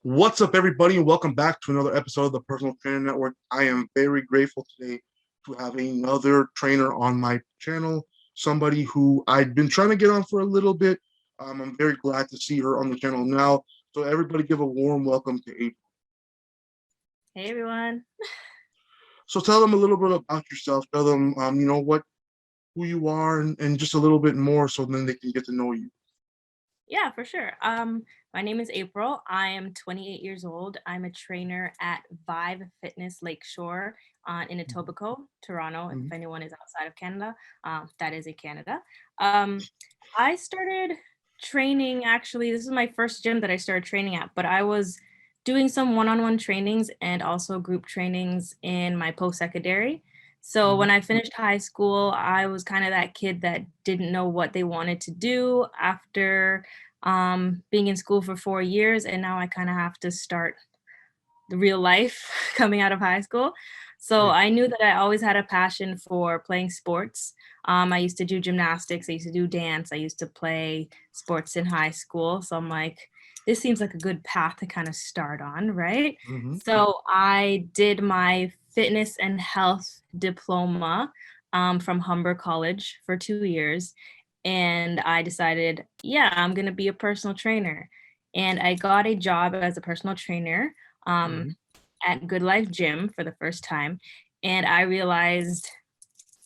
What's up, everybody, and welcome back to another episode of the Personal Trainer Network. I am very grateful today to have another trainer on my channel, somebody who I've been trying to get on for a little bit. I'm very glad to see her on the channel now. So everybody give a warm welcome to April. Hey, everyone. So tell them a little bit about yourself. Tell them, who you are and just a little bit more so then they can get to know you. Yeah, for sure. My name is April. I am 28 years old. I'm a trainer at Vive Fitness Lakeshore in Etobicoke, Toronto. If Mhm. anyone is outside of Canada, that is in Canada. Um, I started training, actually, this is my first gym that I started training at, but I was doing some one-on-one trainings and also group trainings in my post-secondary. So Mhm. when I finished high school, I was kind of that kid that didn't know what they wanted to do after being in school for 4 years, and now I kind of have to start the real life coming out of high school. So Yeah. I knew that I always had a passion for playing sports. I used to do gymnastics, I used to do dance, I used to play sports in high school. So I'm like, this seems like a good path to kind of start on, right? Mhm. So I did my fitness and health diploma from Humber College for 2 years. And I decided, yeah, I'm going to be a personal trainer. And I got a job as a personal trainer um, Mhm. at Good Life Gym for the first time. And I realized,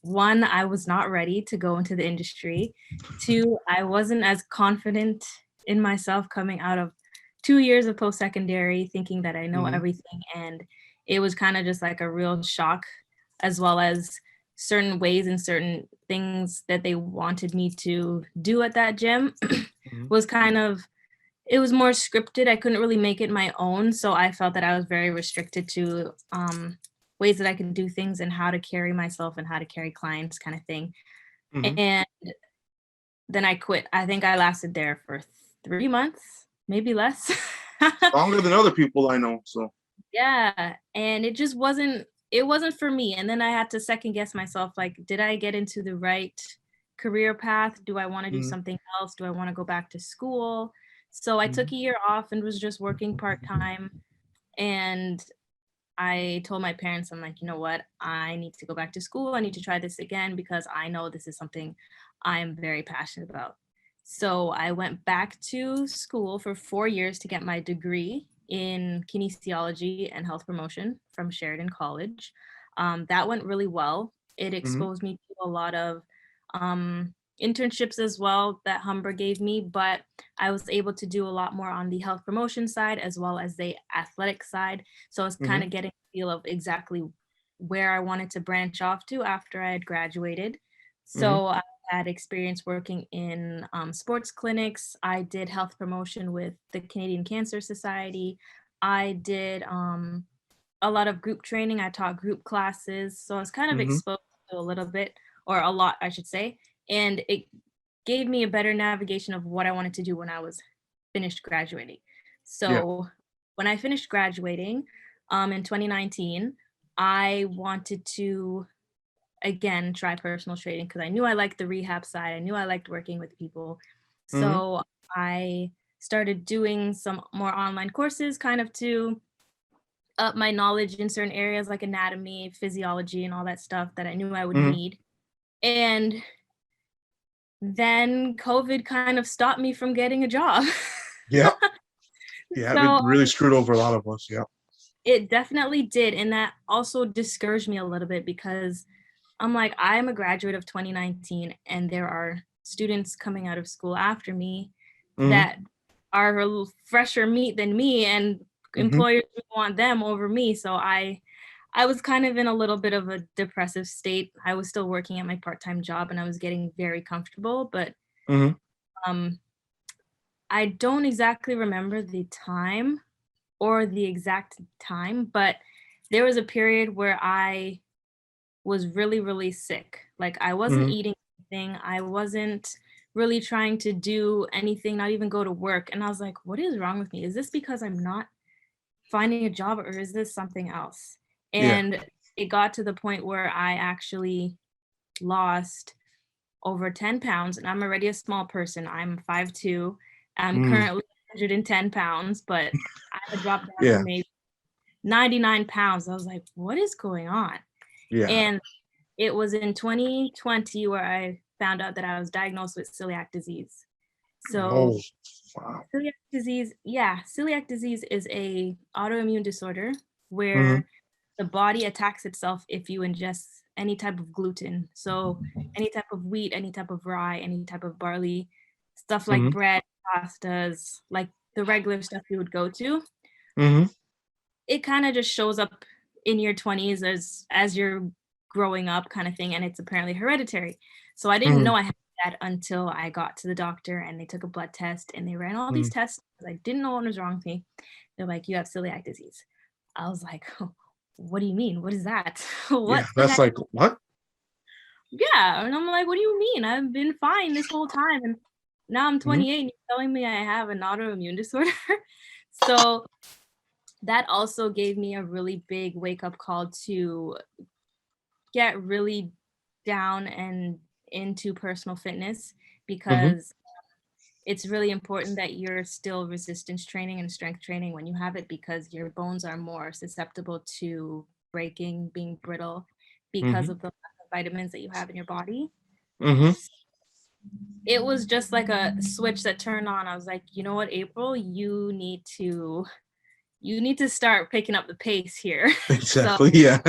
one, I was not ready to go into the industry. Two, I wasn't as confident in myself coming out of 2 years of post secondary, thinking that I know Mhm. everything. And it was kind of just like a real shock, as well as certain ways and certain things that they wanted me to do at that gym Mhm. was kind of, it was more scripted. I couldn't really make it my own, so I felt that I was very restricted to ways that I could do things and how to carry myself and how to carry clients, kind of thing. Mhm. And then I quit. I think I lasted there for 3 months, maybe less. Stronger than other people I know. So. Yeah, and it wasn't for me. And then I had to second guess myself, like, did I get into the right career path? Do I want to do Mhm. something else? Do I want to go back to school? So I took Mhm. a year off and was just working part-time. And I told my parents, I'm like, you know what? I need to go back to school. I need to try this again because I know this is something I'm very passionate about. So I went back to school for 4 years to get my degree in kinesiology and health promotion from Sheridan College. That went really well. It Mhm. exposed me to a lot of internships as well that Humber gave me, but I was able to do a lot more on the health promotion side as well as the athletic side. So I was kind Mhm. of getting a feel of exactly where I wanted to branch off to after I had graduated. Mhm. So I had experience working in sports clinics. I did health promotion with the Canadian Cancer Society. I did a lot of group training. I taught group classes. So I was kind of Mhm. exposed to a little bit, or a lot, I should say. And it gave me a better navigation of what I wanted to do when I was finished graduating. Yeah. So when I finished graduating in 2019, I wanted to again try personal training because I knew I liked the rehab side. I knew I liked working with people. Mhm. So I started doing some more online courses kind of to up my knowledge in certain areas like anatomy, physiology, and all that stuff that I knew I would Mhm. need. And then COVID kind of stopped me from getting a job. Yeah. Yeah. It So really screwed over a lot of us. Yeah. it definitely did. And that also discouraged me a little bit because I'm like, I'm a graduate of 2019, and there are students coming out of school after me Mhm. that are a little fresher meat than me, and Mhm. employers want them over me. So I was kind of in a little bit of a depressive state. I was still working at my part-time job and I was getting very comfortable, but Mhm. um I don't exactly remember the time or the exact time, but there was a period where I was really, really sick. Like I wasn't Mhm. eating anything. I wasn't really trying to do anything, not even go to work. And I was like, what is wrong with me? Is this because I'm not finding a job or is this something else? Yeah. And it got to the point where I actually lost over 10 pounds, and I'm already a small person. I'm 5'2". I'm Mhm. currently 110 pounds, but I had dropped down to Yeah. maybe 99 pounds. I was like, what is going on? Yeah. And it was in 2020 where I found out that I was diagnosed with celiac disease. So Oh, wow. celiac disease is a autoimmune disorder Hmm. where the body attacks itself if you ingest any type of gluten. So any type of wheat, any type of rye, any type of barley, stuff like Hmm. bread, pastas, like the regular stuff you would go to. Hmm. It kind of just shows up in your 20s as you're growing up kind of thing, and it's apparently hereditary. So I didn't Hmm. know I had that until I got to the doctor and they took a blood test and they ran all these Hmm. tests. I didn't know what was wrong with me. They're like, you have celiac disease. I was like, what do you mean? What is that? Yeah. What the That's heck? like, what? Yeah. And I'm like, what do you mean? I've been fine this whole time. And now I'm Hmm. 28 and you're telling me I have an autoimmune disorder. So that also gave me a really big wake up call to get really down and into personal fitness, Hmm. because it's really important that you're still resistance training and strength training when you have it, because your bones are more susceptible to breaking, being brittle, because Hmm. of the lack of vitamins that you have in your body. Hmm. It was just like a switch that turned on. I was like, you know what, April, you need to start picking up the pace here. So Exactly. Yeah.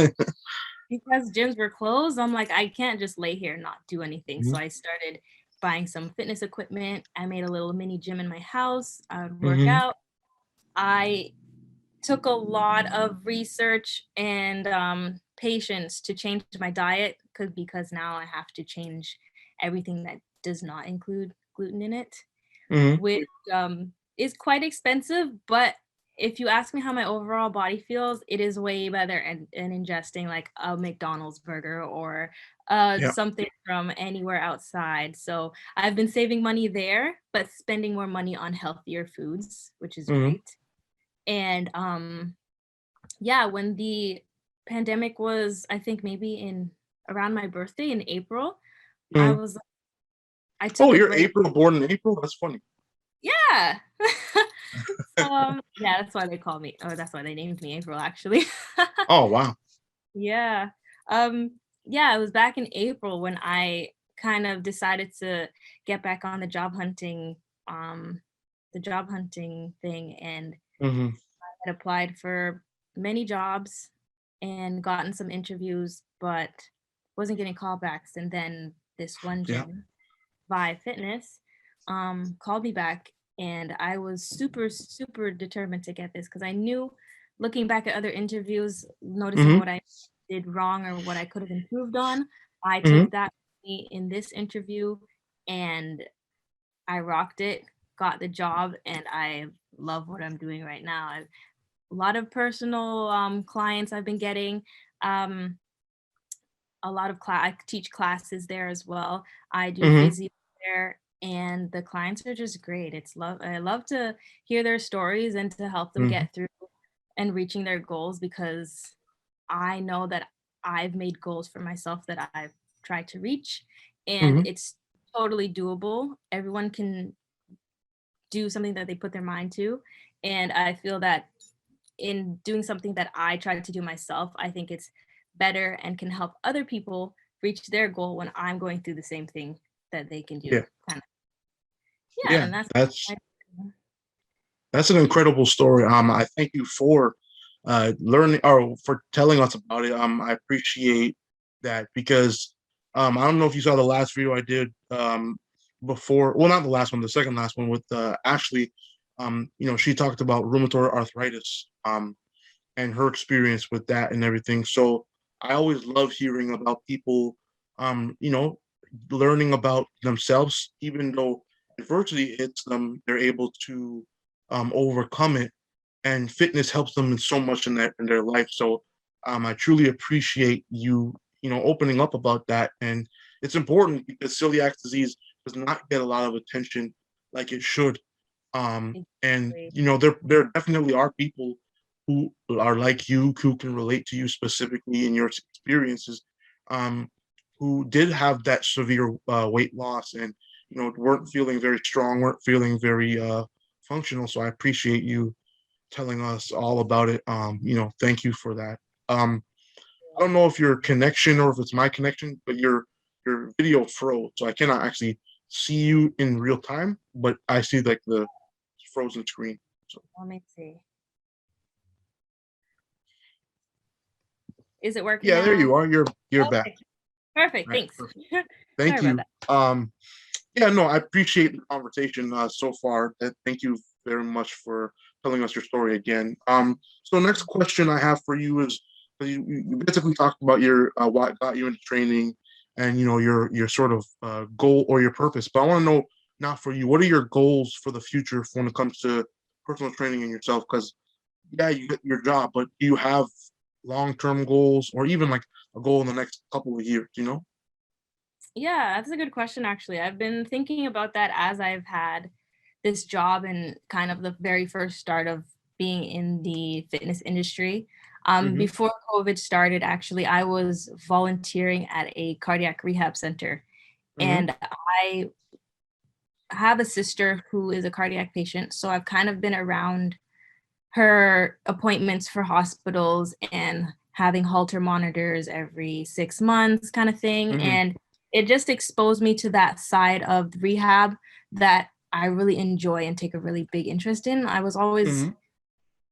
because gyms were closed, I'm like, I can't just lay here and not do anything. So I started buying some fitness equipment. I made a little mini gym in my house. I would work Hmm. out. I took a lot of research and patience to change my diet, because now I have to change everything that does not include gluten in it, Hmm. which is quite expensive. But if you ask me how my overall body feels, it is way better and ingesting like a McDonald's burger or Yeah. something from anywhere outside. So I've been saving money there, but spending more money on healthier foods, which is Hmm. great. And yeah, when the pandemic was, I think maybe in around my birthday in April, I Hmm. was I took Oh, a you're break. April, born in April? That's funny. Yeah. Yeah, that's why they call me, or that's why they named me April, actually. Oh, wow. Yeah. Um, yeah, it was back in April when I kind of decided to get back on um, the job hunting thing, and Hmm. had applied for many jobs and gotten some interviews, but wasn't getting callbacks. And then this one Yeah. gym, Vive Fitness, called me back, and I was super, super determined to get this because I knew, looking back at other interviews, noticing Hmm. what I did wrong or what I could have improved on, I Hmm. took that with me in this interview, and I rocked it, got the job, and I love what I'm doing right now. A lot of personal clients I've been getting. Um, a lot of class. I teach classes there as well. I do Hmm. physio there, and the clients are just great. It's love. I love to hear their stories and to help them Hmm. get through and reaching their goals, because I know that I've made goals for myself that I've tried to reach, and Hmm. it's totally doable. Everyone can do something that they put their mind to, and I feel that in doing something that I tried to do myself, I think it's better and can help other people reach their goal when I'm going through the same thing that they can do. Yeah. Kind of. Yeah, Yeah. and that's That's I, That's an incredible story. I thank you for learning or for telling us about it. I appreciate that because I don't know if you saw the last video I did before. Well, not the last one, the second last one with Ashley. She talked about rheumatoid arthritis and her experience with that and everything. So I always love hearing about people, learning about themselves, even though adversity hits them, they're able to overcome it, and fitness helps them in so much in their life. So I truly appreciate you, opening up about that, and it's important because celiac disease does not get a lot of attention like it should. And exactly. there definitely are people who are like you who can relate to you specifically in your experiences, um, who did have that severe weight loss and weren't feeling very strong, weren't feeling very functional. So I appreciate you telling us all about it. Thank you for that. I don't know if your connection or if it's my connection, but your video froze, so I cannot actually see you in real time, but I see like the frozen screen. So Let me see. Is it working yeah, there now? you are. You're back. Okay, perfect. All right, Thanks. perfect. Sorry Thank about you. that. Yeah, no, I appreciate the conversation so far. Thank you very much for telling us your story again. So next question I have for you is, you basically talked about your what got you into training, and your sort of goal or your purpose. But I want to know now for you, what are your goals for the future when it comes to personal training and yourself? Because yeah, you get your job, but do you have long-term goals or even like a goal in the next couple of years? Yeah, that's a good question, actually. I've been thinking about that as I've had this job and kind of the very first start of being in the fitness industry. Mm-hmm. Before COVID started, actually, I was volunteering at a cardiac rehab center. Mm-hmm. And I have a sister who is a cardiac patient. So I've kind of been around her appointments for hospitals and having Holter monitors every 6 months kind of thing. Mm-hmm. And it just exposed me to that side of rehab that I really enjoy and take a really big interest in. I was always Mm-hmm.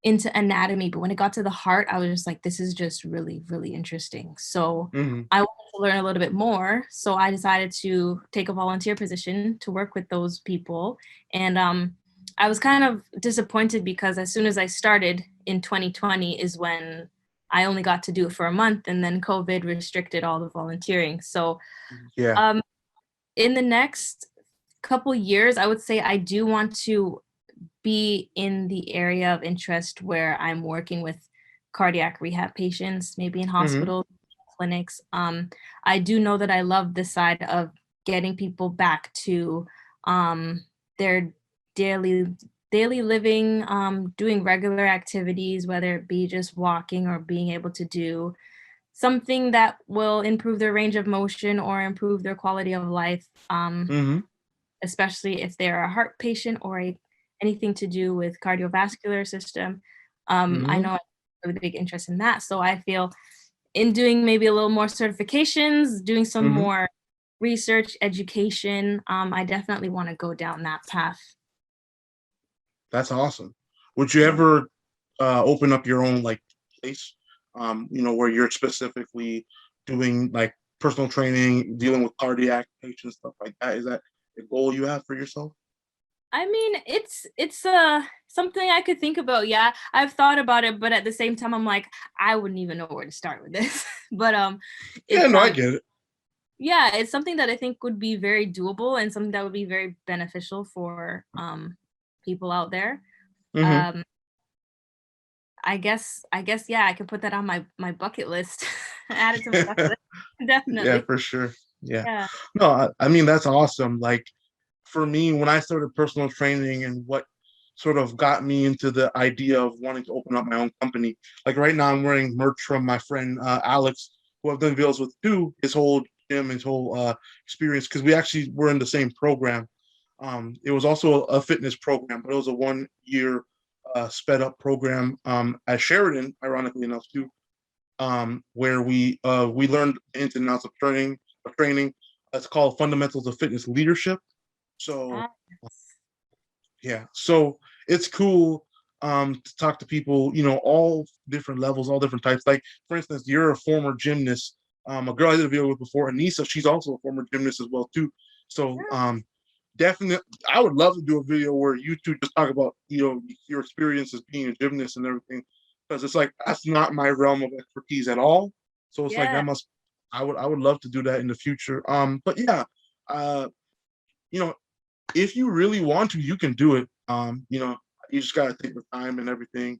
into anatomy, but when it got to the heart, I was just like, this is just really, really interesting. So Mm-hmm. I wanted to learn a little bit more. So I decided to take a volunteer position to work with those people. And I was kind of disappointed because as soon as I started in 2020 is when I only got to do it for a month, and then COVID restricted all the volunteering. So Yeah. um, in the next couple years, I would say I do want to be in the area of interest where I'm working with cardiac rehab patients, maybe in Mm-hmm. hospitals, clinics. I do know that I love the side of getting people back to their daily daily living, doing regular activities, whether it be just walking or being able to do something that will improve their range of motion or improve their quality of life. Mm-hmm. Especially if they're a heart patient or anything to do with cardiovascular system. I Mm-hmm. know I have a really big interest in that. So I feel in doing maybe a little more certifications, doing some Mm-hmm. more research, education, I definitely want to go down that path. That's awesome. Would you Yeah. ever open up your own like place, where you're specifically doing like personal training, dealing with cardiac patients, stuff like that? Is that a goal you have for yourself? I mean, it's something I could think about. Yeah, I've thought about it, but at the same time, I'm like, I wouldn't even know where to start with this. But Yeah, it's no, I get it. yeah, it's something that I think would be very doable and something that would be very beneficial for people out there. Mm-hmm. Um, I guess yeah, I could put that on my bucket list. Add it to my bucket list. Yeah, Definitely. for sure. Yeah. Yeah. No, I mean that's awesome. Like for me, when I started personal training and what sort of got me into the idea of wanting to open up my own company. Like right now, I'm wearing merch from my friend Alex, who I've done videos with too. His whole gym, his whole experience, because we actually were in the same program. It was also a fitness program, but it was a 1 year sped up program at Sheridan, ironically enough too, where we learned the ins and outs of training. It's called Fundamentals of Fitness Leadership. So Ah, yeah, so it's cool to talk to people, all different levels, all different types. Like for instance, you're a former gymnast. A girl I did a video with before, Anissa, she's also a former gymnast as well too. So definitely, I would love to do a video where you two just talk about your experience as being a gymnast and everything, because it's like that's not my realm of expertise at all. So it's like yeah. that must I would love to do that in the future. But yeah, uh, you know, if you really want to, you can do it. You just gotta take the time and everything.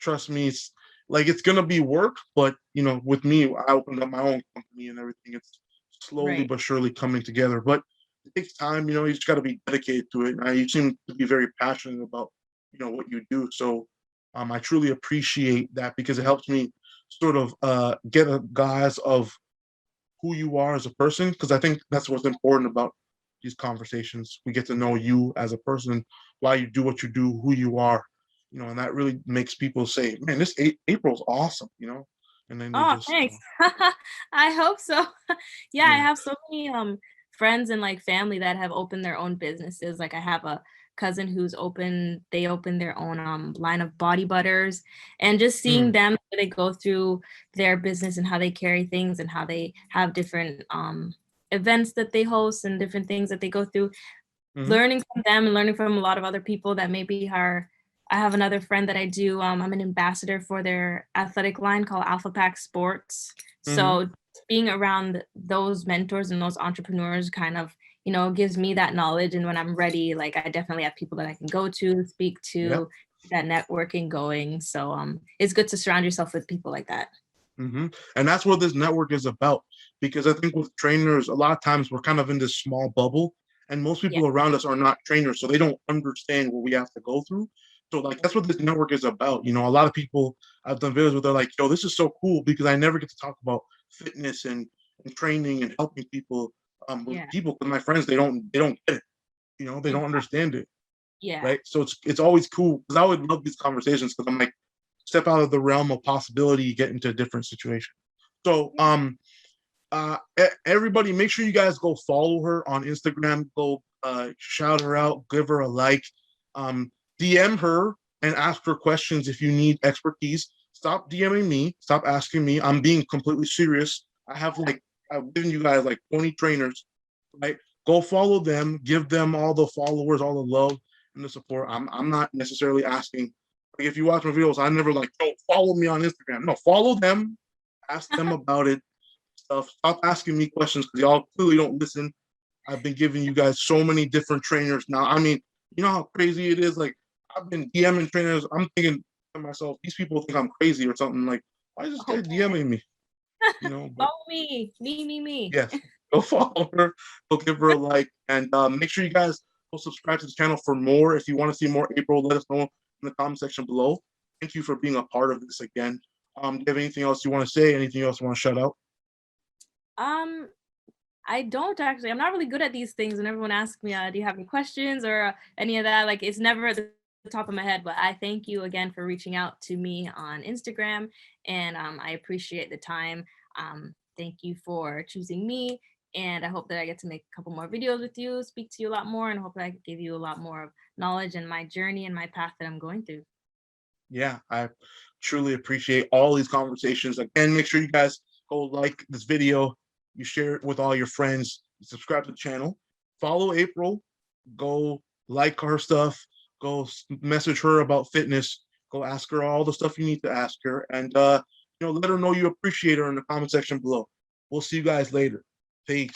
Trust me, it's gonna be work, but with me, I opened up my own company and everything. It's slowly Right. but surely coming together. But it takes time, you just gotta be dedicated to it. You seem to be very passionate about, what you do. So I truly appreciate that because it helps me sort of get a guise of who you are as a person, because I think that's what's important about these conversations. We get to know you as a person, why you do what you do, who you are, and that really makes people say, "Man, this April's awesome," and then they Oh, just, thanks. I hope so. Yeah, I yeah. have so many friends and like family that have opened their own businesses. Like I have a cousin who's they opened their own line of body butters, and just seeing Mm, them they go through their business and how they carry things and how they have different events that they host and different things that they go through, mhm, learning from them and learning from a lot of other people that maybe are. I have another friend that I do. I'm an ambassador for their athletic line called Alpha Pack Sports. mhm. So being around those mentors and those entrepreneurs kind of, gives me that knowledge. And when I'm ready, like I definitely have people that I can go to, speak Yep. to, that networking going. So it's good to surround yourself with people like that. And that's what this network is about. Because I think with trainers, a lot of times we're kind of in this small bubble, and most Yeah. people around us are not trainers, so they don't understand what we have to go through. So, like, that's what this network is about. A lot of people I've done videos with, they're like, "Yo, this is so cool because I never get to talk about fitness and training and helping people with Yeah. people. Because my friends, they don't get it. They don't Exactly. understand it, Yeah. right? So it's always cool because I would love these conversations because I'm like, step out of the realm of possibility, get into a different situation. So, Yeah. everybody, make sure you guys go follow her on Instagram. Go shout her out, give her a like, DM her and ask her questions if you need expertise. Stop DMing me. Stop asking me. I'm being completely serious. I've given you guys like 20 trainers, right? Go follow them. Give them all the followers, all the love and the support. I'm not necessarily asking. Like if you watch my videos, I never like, don't follow me on Instagram. No, follow them. Ask them about it stuff. Stop asking me questions because y'all clearly don't listen. I've been giving you guys so many different trainers now. I mean, you know how crazy it is? Like, I've been DMing trainers. I'm thinking to myself, these people think I'm crazy or something. Like, why is this guy DMing me? But Follow me. Me. yes, go follow her. Go give her a like. And make sure you guys go subscribe to the channel for more. If you want to see more April, let us know in the comment section below. Thank you for being a part of this again. Do you have anything else you want to say? Anything else you want to shout out? Um, I don't actually. I'm not really good at these things. And everyone asks me, "Do you have any questions or any of that?" Like, it's never at the top of my head. But I thank you again for reaching out to me on Instagram, and I appreciate the time. Thank you for choosing me, and I hope that I get to make a couple more videos with you, speak to you a lot more, and hope that I can give you a lot more of knowledge and my journey and my path that I'm going through. Yeah, I truly appreciate all these conversations. Again, make sure you guys go like this video, you share it with all your friends, subscribe to the channel, follow April, go like her stuff, go message her about fitness, go ask her all the stuff you need to ask her, and let her know you appreciate her in the comment section below. We'll see you guys later. Peace.